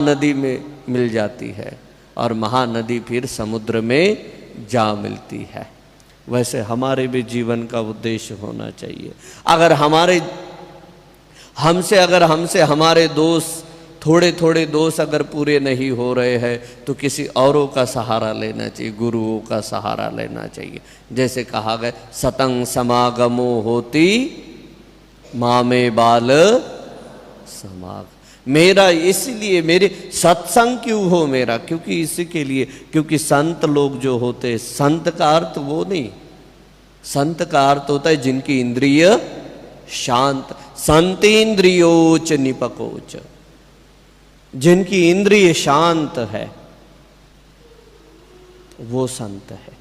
नदी में मिल जाती है और महानदी फिर समुद्र में जा मिलती है। वैसे हमारे भी जीवन का उद्देश्य होना चाहिए। अगर हमसे हमारे दोस्त थोड़े थोड़े दोस्त अगर पूरे नहीं हो रहे हैं तो किसी औरों का सहारा लेना चाहिए, गुरुओं का सहारा लेना चाहिए। जैसे कहा गया सतंग समागमो होती मामे बाल समाग। मेरा इसलिए मेरे सत्संग क्यों हो मेरा, क्योंकि इसी के लिए, क्योंकि संत लोग जो होते, संत का अर्थ वो नहीं, संत का अर्थ होता है जिनकी इंद्रिय शांत, संतेन्द्रियोच निपकोच, जिनकी इंद्रिय शांत है वो संत है।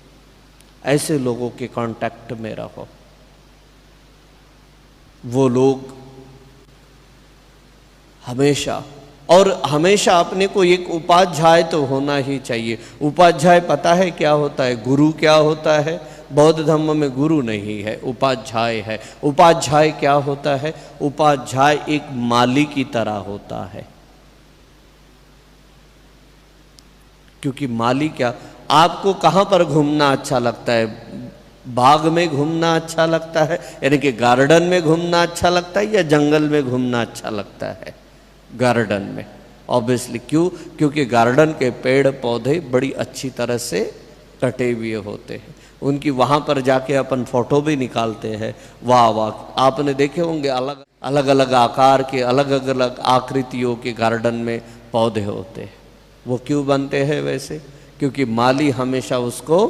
ऐसे लोगों के कांटेक्ट में रहो। वो लोग हमेशा अपने को एक उपाध्याय तो होना ही चाहिए। उपाध्याय पता है क्या होता है? गुरु क्या होता है? बौद्ध धर्म में गुरु नहीं है, उपाध्याय है। उपाध्याय क्या होता है? उपाध्याय एक माली की तरह होता है। क्योंकि माली क्या, आपको कहाँ पर घूमना अच्छा लगता है? बाग में घूमना अच्छा लगता है, यानी कि गार्डन में घूमना अच्छा लगता है, या जंगल में घूमना अच्छा लगता है? गार्डन में, ऑब्वियसली। क्यों? क्योंकि गार्डन के पेड़ पौधे बड़ी अच्छी तरह से कटे हुए होते हैं, उनकी वहाँ पर जाके अपन फोटो भी निकालते हैं। वाह वाह, आपने देखे होंगे अलग अलग आकार के, अलग अलग आकृतियों के गार्डन में पौधे होते हैं। वो क्यों बनते हैं वैसे? क्योंकि माली हमेशा उसको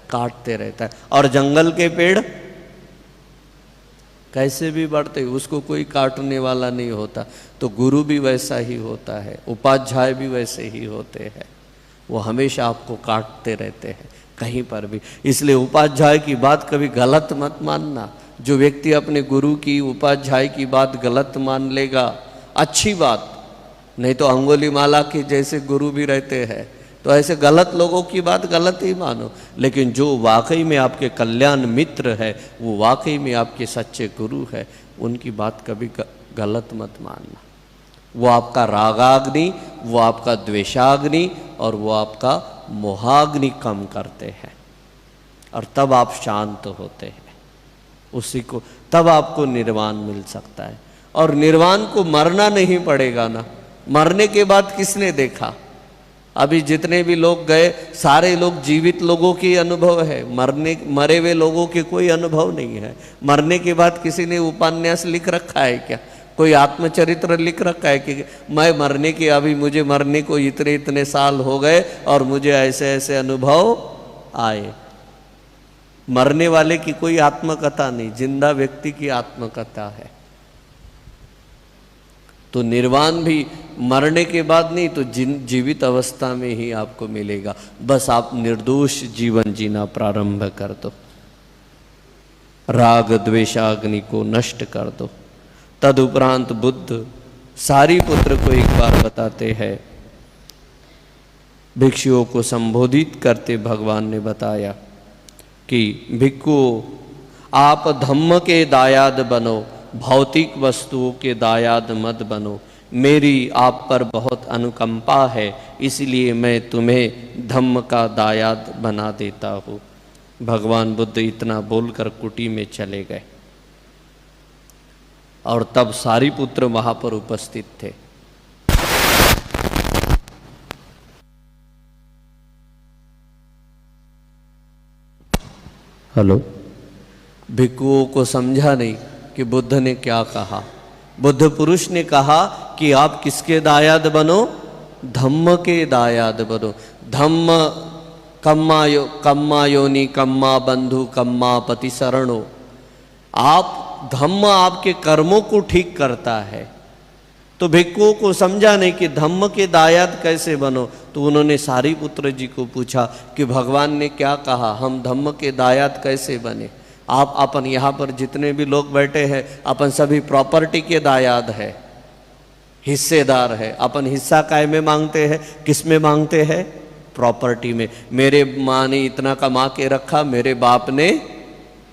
काटते रहता है। और जंगल के पेड़ कैसे भी बढ़ते, उसको कोई काटने वाला नहीं होता। तो गुरु भी वैसा ही होता है, उपाध्याय भी वैसे ही होते हैं, वो हमेशा आपको काटते रहते हैं कहीं पर भी। इसलिए उपाध्याय की बात कभी गलत मत मानना। जो व्यक्ति अपने गुरु की, उपाध्याय की बात गलत मान लेगा, अच्छी बात, नहीं तो अंगुलीमाला के जैसे गुरु भी रहते हैं, तो ऐसे गलत लोगों की बात गलत ही मानो। लेकिन जो वाकई में आपके कल्याण मित्र है, वो वाकई में आपके सच्चे गुरु है, उनकी बात कभी गलत मत मानना। वो आपका रागाग्नि, वो आपका द्वेषाग्नि और वो आपका मोहाग्नि कम करते हैं, और तब आप शांत होते हैं। उसी को, तब आपको निर्वाण मिल सकता है। और निर्वाण को मरना नहीं पड़ेगा ना। मरने के बाद किसने देखा? अभी जितने भी लोग गए, सारे लोग जीवित लोगों के अनुभव है, मरे हुए लोगों के कोई अनुभव नहीं है। मरने के बाद किसी ने उपन्यास लिख रखा है क्या? कोई आत्मचरित्र लिख रखा है कि मैं मरने के, अभी मुझे मरने को इतने इतने साल हो गए और मुझे ऐसे ऐसे अनुभव आए? मरने वाले की कोई आत्मकथा नहीं, जिंदा व्यक्ति की आत्मकथा है। तो निर्वाण भी मरने के बाद नहीं, तो जीवित अवस्था में ही आपको मिलेगा। बस आप निर्दोष जीवन जीना प्रारंभ कर दो, राग द्वेषाग्नि को नष्ट कर दो। तदुपरांत बुद्ध सारीपुत्र को एक बार बताते हैं, भिक्षुओं को संबोधित करते भगवान ने बताया कि भिक्षुओं, आप धम्म के दायाद बनो, भौतिक वस्तुओं के दायाद मत बनो। मेरी आप पर बहुत अनुकंपा है, इसलिए मैं तुम्हें धम्म का दायाद बना देता हूँ। भगवान बुद्ध इतना बोलकर कुटी में चले गए, और तब सारीपुत्र वहां पर उपस्थित थे। हेलो, भिक्षुओं को समझा नहीं कि बुद्ध ने क्या कहा। बुद्ध पुरुष ने कहा कि आप किसके दायाद बनो? धम्म के दायाद बनो। धम्म कम्मा योनि कम्मा बंधु कम्मा पति शरणो। आप, धम्म आपके कर्मों को ठीक करता है। तो भिक्षुओं को समझा नहीं कि धम्म के दायाद कैसे बनो। तो उन्होंने सारीपुत्र जी को पूछा कि भगवान ने क्या कहा, हम धम्म के दायाद कैसे बने? आप अपन यहाँ पर जितने भी लोग बैठे हैं, अपन सभी प्रॉपर्टी के दायाद है, हिस्सेदार है। अपन हिस्सा काय में मांगते हैं? किस में मांगते हैं? प्रॉपर्टी में। मेरे माँ ने इतना कमा के रखा, मेरे बाप ने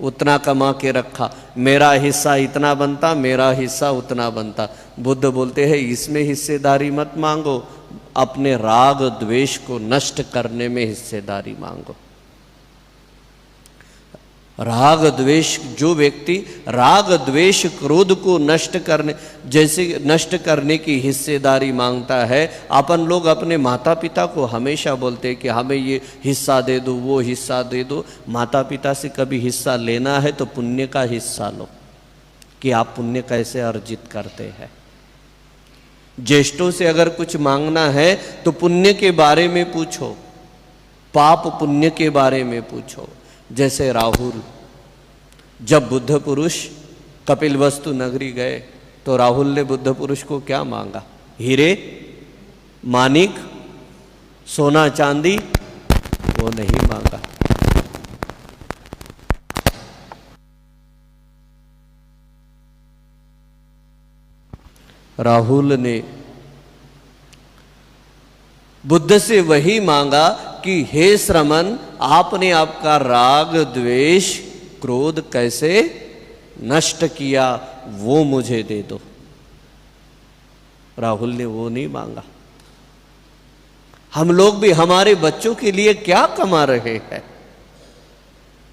उतना कमा के रखा, मेरा हिस्सा इतना बनता, मेरा हिस्सा उतना बनता। बुद्ध बोलते हैं इसमें हिस्सेदारी मत मांगो, अपने राग द्वेष को नष्ट करने में हिस्सेदारी मांगो। राग द्वेष, जो व्यक्ति राग द्वेष क्रोध को नष्ट करने की हिस्सेदारी मांगता है, अपन लोग अपने माता पिता को हमेशा बोलते हैं कि हमें ये हिस्सा दे दो, वो हिस्सा दे दो। माता पिता से कभी हिस्सा लेना है तो पुण्य का हिस्सा लो, कि आप पुण्य कैसे अर्जित करते हैं। ज्येष्ठों से अगर कुछ मांगना है तो पुण्य के बारे में पूछो, पाप पुण्य के बारे में पूछो। जैसे राहुल, जब बुद्ध पुरुष कपिलवस्तु नगरी गए तो राहुल ने बुद्ध पुरुष को क्या मांगा? हीरे, मानिक, सोना चांदी, वो नहीं मांगा। राहुल ने बुद्ध से वही मांगा कि हे श्रमण, आपने आपका राग द्वेष क्रोध कैसे नष्ट किया, वो मुझे दे दो। राहुल ने वो नहीं मांगा। हम लोग भी हमारे बच्चों के लिए क्या कमा रहे हैं?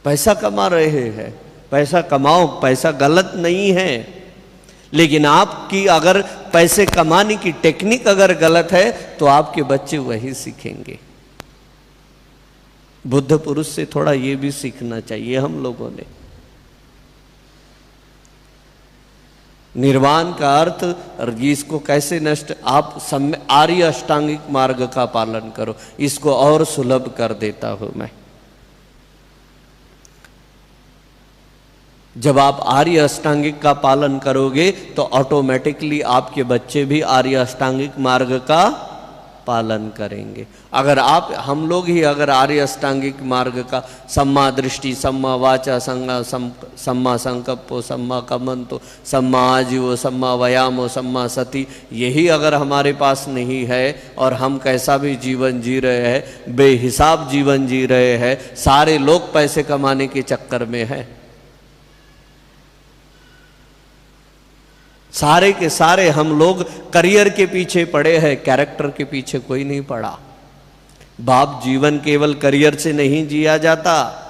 पैसा कमा रहे हैं। पैसा कमाओ, पैसा गलत नहीं है, लेकिन आपकी अगर पैसे कमाने की टेक्निक अगर गलत है तो आपके बच्चे वही सीखेंगे। बुद्ध पुरुष से थोड़ा ये भी सीखना चाहिए हम लोगों ने। निर्वाण का अर्थ, इसको कैसे नष्ट, आप आर्य अष्टांगिक मार्ग का पालन करो। इसको और सुलभ कर देता हूं मैं। जब आप आर्य अष्टांगिक का पालन करोगे तो ऑटोमेटिकली आपके बच्चे भी आर्य अष्टांगिक मार्ग का पालन करेंगे। अगर हम लोग ही अगर आर्य अष्टांगिक मार्ग का सम्मा दृष्टि, सम्मा वाचा, सम्मा संकल्पो, सम्मा कम्मंतो, सम्मा आजीवो, सम्मा व्यायामो, सम्मा सति, यही अगर हमारे पास नहीं है और हम कैसा भी जीवन जी रहे हैं, बेहिसाब जीवन जी रहे हैं, सारे लोग पैसे कमाने के चक्कर में है, सारे के सारे हम लोग करियर के पीछे पड़े हैं, कैरेक्टर के पीछे कोई नहीं पड़ा। बाप, जीवन केवल करियर से नहीं जिया जाता।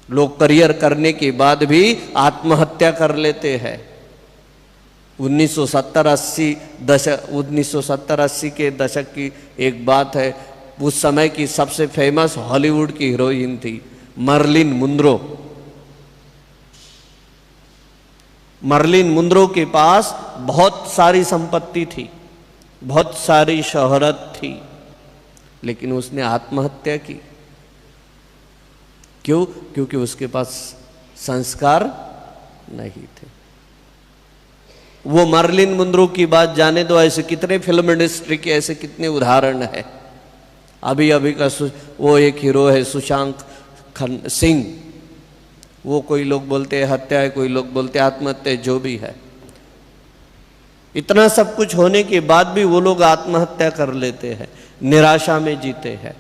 लोग करियर करने के बाद भी आत्महत्या कर लेते हैं। 1970-80 के दशक की एक बात है। उस समय की सबसे फेमस हॉलीवुड की हीरोइन थी मर्लिन मुनरो। मर्लिन मुनरो के पास बहुत सारी संपत्ति थी, बहुत सारी शोहरत थी, लेकिन उसने आत्महत्या की। क्यों? क्योंकि उसके पास संस्कार नहीं थे। वो मर्लिन मुनरो की बात जाने दो, ऐसे कितने फिल्म इंडस्ट्री के ऐसे कितने उदाहरण है। अभी का वो एक हीरो है सुशांत सिंह, वो कोई लोग बोलते हैं हत्या है, कोई लोग बोलते हैं आत्महत्या, जो भी है। इतना सब कुछ होने के बाद भी वो लोग आत्महत्या कर लेते हैं, निराशा में जीते हैं।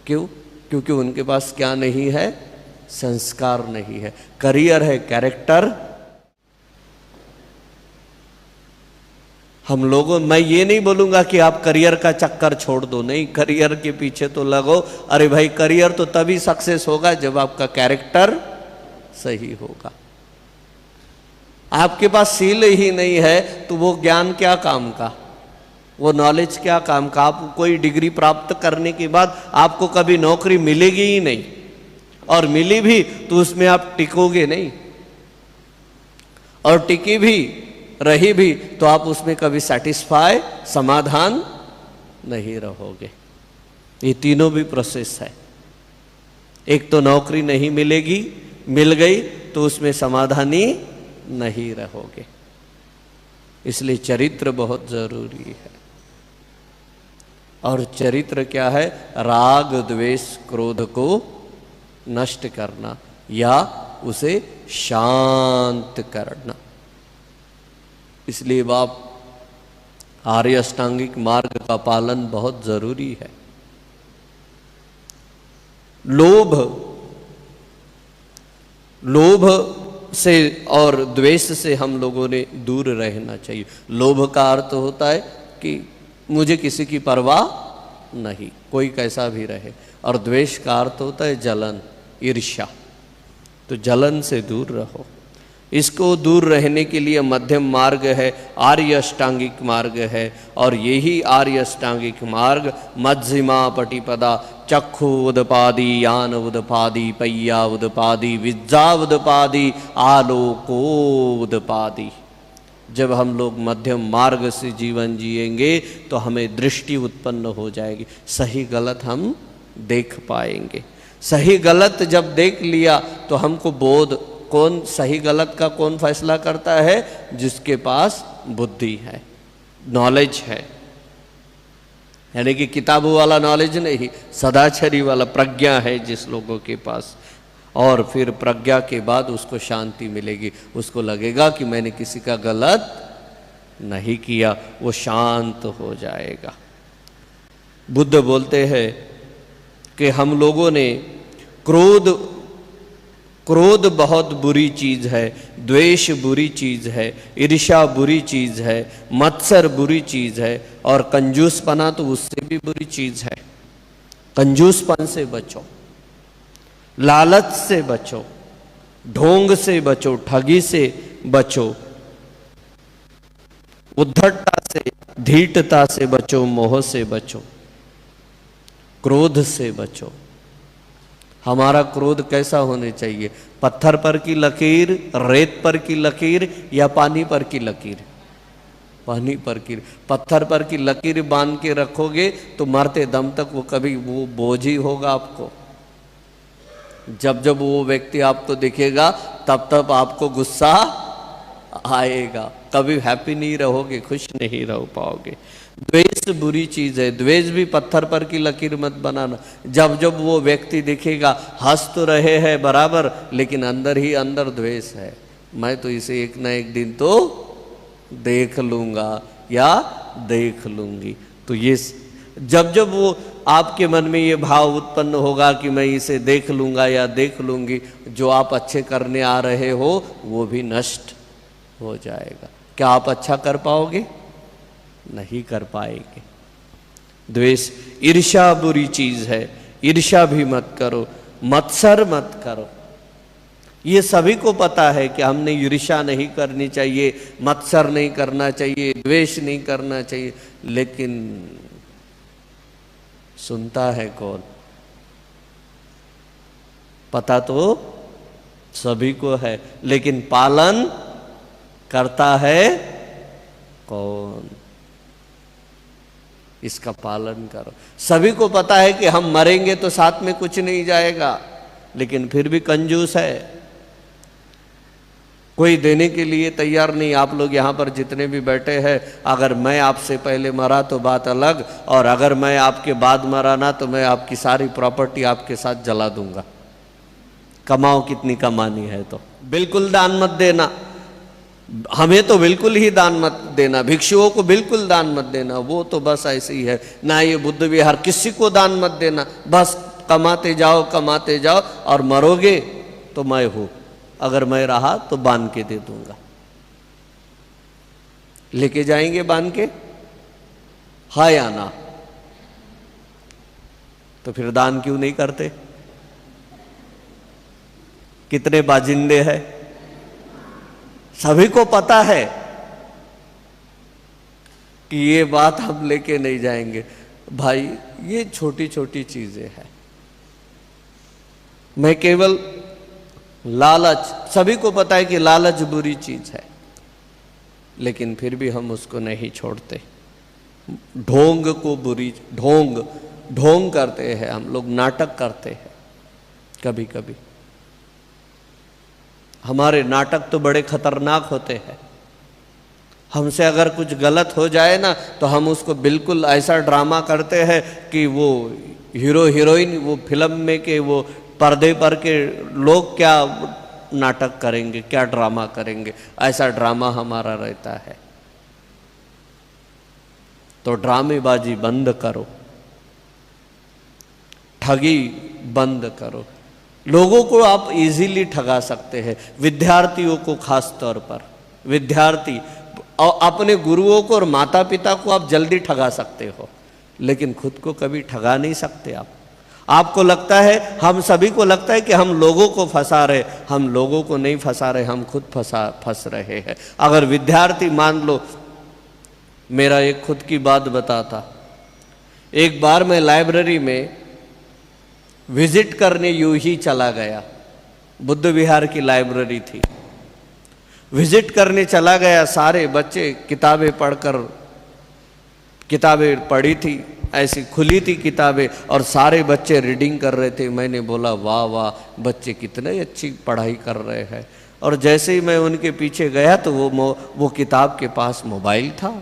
क्यों? क्योंकि उनके पास क्या नहीं है? संस्कार नहीं है। करियर है, कैरेक्टर। हम लोगों, मैं ये नहीं बोलूंगा कि आप करियर का चक्कर छोड़ दो, नहीं, करियर के पीछे तो लगो। अरे भाई, करियर तो तभी सक्सेस होगा जब आपका कैरेक्टर सही होगा। आपके पास सील ही नहीं है तो वो ज्ञान क्या काम का, वो नॉलेज क्या काम का। आप कोई डिग्री प्राप्त करने के बाद आपको कभी नौकरी मिलेगी ही नहीं, और मिली भी तो उसमें आप टिकोगे नहीं, और टिकी भी रही भी तो आप उसमें कभी सेटिस्फाई, समाधान नहीं रहोगे। ये तीनों भी प्रोसेस है। एक तो नौकरी नहीं मिलेगी, मिल गई तो उसमें समाधानी नहीं रहोगे। इसलिए चरित्र बहुत जरूरी है। और चरित्र क्या है? राग द्वेष क्रोध को नष्ट करना या उसे शांत करना। इसलिए बाप, आर्य अष्टांगिक मार्ग का पालन बहुत जरूरी है। लोभ से और द्वेष से हम लोगों ने दूर रहना चाहिए। लोभ का अर्थ होता है कि मुझे किसी की परवाह नहीं, कोई कैसा भी रहे। और द्वेष का अर्थ होता है जलन, ईर्ष्या। तो जलन से दूर रहो। इसको दूर रहने के लिए मध्यम मार्ग है, आर्य अष्टांगिक मार्ग है। और यही आर्य अष्टांगिक मार्ग मध्यमा पटिपदा चक्षु उदपादि यान उदपादि पय्या उदपादि विज्जा उदपादि आलोको उदपादि। जब हम लोग मध्यम मार्ग से जीवन जिएंगे तो हमें दृष्टि उत्पन्न हो जाएगी, सही गलत हम देख पाएंगे। सही गलत जब देख लिया तो हमको बोध, कौन सही गलत का कौन फैसला करता है? जिसके पास बुद्धि है, नॉलेज है। यानी कि किताबों वाला नॉलेज नहीं, सदाचारी वाला प्रज्ञा है जिस लोगों के पास। और फिर प्रज्ञा के बाद उसको शांति मिलेगी, उसको लगेगा कि मैंने किसी का गलत नहीं किया, वो शांत हो जाएगा। बुद्ध बोलते हैं कि हम लोगों ने क्रोध बहुत बुरी चीज़ है, द्वेष बुरी चीज़ है, ईर्ष्या बुरी चीज़ है, मत्सर बुरी चीज़ है, और कंजूसपना तो उससे भी बुरी चीज़ है। कंजूसपन से बचो, लालच से बचो, ढोंग से बचो, ठगी से बचो, उद्धटता से, धीटता से बचो, मोह से बचो, क्रोध से बचो। हमारा क्रोध कैसा होने चाहिए? पत्थर पर की लकीर, रेत पर की लकीर, या पानी पर की लकीर? पानी पर की। पत्थर पर की लकीर बांध के रखोगे तो मरते दम तक वो कभी वो बोझ ही होगा आपको। जब जब वो व्यक्ति आपको दिखेगा तब तब आपको गुस्सा आएगा, कभी हैप्पी नहीं रहोगे, खुश नहीं रह पाओगे। द्वेष बुरी चीज़ है, द्वेष भी पत्थर पर की लकीर मत बनाना। जब जब वो व्यक्ति दिखेगा, हंस तो रहे हैं बराबर, लेकिन अंदर ही अंदर द्वेष है। मैं तो इसे एक ना एक दिन तो देख लूँगा या देख लूँगी। तो ये जब जब वो आपके मन में ये भाव उत्पन्न होगा कि मैं इसे देख लूँगा या देख लूँगी, जो आप अच्छे करने आ रहे हो वो भी नष्ट हो जाएगा। क्या आप अच्छा कर पाओगे? नहीं कर पाएंगे। द्वेष, ईर्ष्या बुरी चीज है, ईर्ष्या भी मत करो, मत्सर मत करो। ये सभी को पता है कि हमने ईर्ष्या नहीं करनी चाहिए, मत्सर नहीं करना चाहिए, द्वेष नहीं करना चाहिए, लेकिन सुनता है कौन? पता तो सभी को है, लेकिन पालन करता है कौन? इसका पालन करो। सभी को पता है कि हम मरेंगे तो साथ में कुछ नहीं जाएगा, लेकिन फिर भी कंजूस है, कोई देने के लिए तैयार नहीं। आप लोग यहाँ पर जितने भी बैठे हैं, अगर मैं आपसे पहले मरा तो बात अलग, और अगर मैं आपके बाद मरा ना तो मैं आपकी सारी प्रॉपर्टी आपके साथ जला दूंगा। कमाओ कितनी कमानी है। तो बिल्कुल दान मत देना, हमें तो बिल्कुल ही दान मत देना, भिक्षुओं को बिल्कुल दान मत देना, वो तो बस ऐसे ही है ना। ये बुद्ध विहार, किसी को दान मत देना, बस कमाते जाओ कमाते जाओ, और मरोगे तो मैं हूं, अगर मैं रहा तो बांध के दे दूंगा। लेके जाएंगे बांध के, हाँ या ना? तो फिर दान क्यों नहीं करते? कितने बाजिंदे हैं, सभी को पता है कि ये बात हम लेके नहीं जाएंगे। भाई ये छोटी छोटी चीजें हैं। मैं केवल लालच, सभी को पता है कि लालच बुरी चीज है, लेकिन फिर भी हम उसको नहीं छोड़ते। ढोंग को बुरी, ढोंग करते हैं हम लोग, नाटक करते हैं। कभी कभी हमारे नाटक तो बड़े खतरनाक होते हैं। हमसे अगर कुछ गलत हो जाए ना तो हम उसको बिल्कुल ऐसा ड्रामा करते हैं कि वो हीरो हीरोइन, वो फिल्म में के वो पर्दे पर के लोग क्या नाटक करेंगे, क्या ड्रामा करेंगे, ऐसा ड्रामा हमारा रहता है। तो ड्रामेबाजी बंद करो, ठगी बंद करो। लोगों को आप इजीली ठगा सकते हैं, विद्यार्थियों को खास तौर पर। विद्यार्थी और अपने गुरुओं को और माता पिता को आप जल्दी ठगा सकते हो, लेकिन खुद को कभी ठगा नहीं सकते आप। आपको लगता है, हम सभी को लगता है कि हम लोगों को फंसा रहे, हम लोगों को नहीं फंसा रहे, हम खुद फंस रहे हैं। अगर विद्यार्थी, मान लो, मेरा एक खुद की बात बताता, एक बार मैं लाइब्रेरी में विजिट करने यूं ही चला गया, बुद्ध विहार की लाइब्रेरी थी, विजिट करने चला गया, सारे बच्चे किताबें पढ़कर, किताबें पढ़ी थी, ऐसी खुली थी किताबें और सारे बच्चे रीडिंग कर रहे थे। मैंने बोला वाह वाह, बच्चे कितने अच्छी पढ़ाई कर रहे हैं। और जैसे ही मैं उनके पीछे गया तो वो किताब के पास मोबाइल था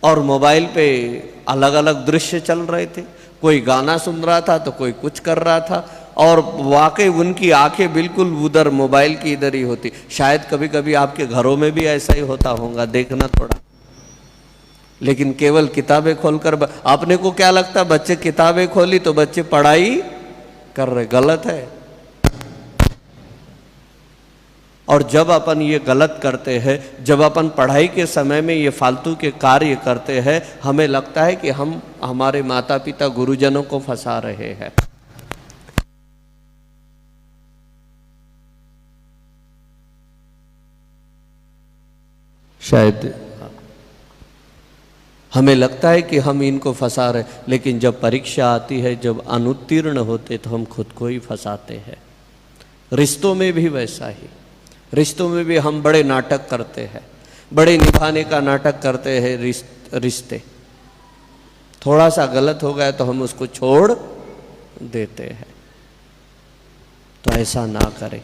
और मोबाइल पे अलग अलग दृश्य चल रहे थे, कोई गाना सुन रहा था तो कोई कुछ कर रहा था, और वाकई उनकी आंखें बिल्कुल उधर मोबाइल की इधर ही होती। शायद कभी कभी आपके घरों में भी ऐसा ही होता होगा, देखना थोड़ा। लेकिन केवल किताबें खोलकर, आपने को क्या लगता बच्चे किताबें खोली तो बच्चे पढ़ाई कर रहे? गलत है। और जब अपन ये गलत करते हैं, जब अपन पढ़ाई के समय में ये फालतू के कार्य करते हैं, हमें लगता है कि हम हमारे माता पिता गुरुजनों को फंसा रहे हैं। शायद हमें लगता है कि हम इनको फंसा रहे, लेकिन जब परीक्षा आती है, जब अनुत्तीर्ण होते, तो हम खुद को ही फंसाते हैं। रिश्तों में भी वैसा ही, रिश्तों में भी हम बड़े नाटक करते हैं, बड़े निभाने का नाटक करते हैं। रिश्ते थोड़ा सा गलत हो गया तो हम उसको छोड़ देते हैं। तो ऐसा ना करें।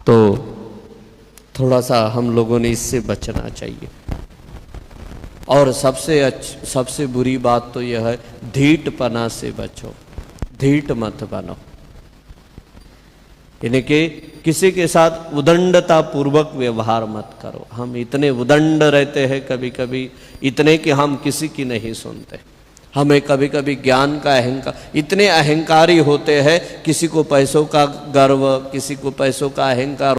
तो थोड़ा सा हम लोगों ने इससे बचना चाहिए। और सबसे बुरी बात तो यह है, धीटपना से बचो, धीट मत बनो। यानी कि किसी के साथ उदंडता पूर्वक व्यवहार मत करो। हम इतने उदंड रहते हैं कभी कभी, इतने कि हम किसी की नहीं सुनते। हमें कभी कभी ज्ञान का अहंकार, इतने अहंकारी होते हैं, किसी को पैसों का गर्व, किसी को पैसों का अहंकार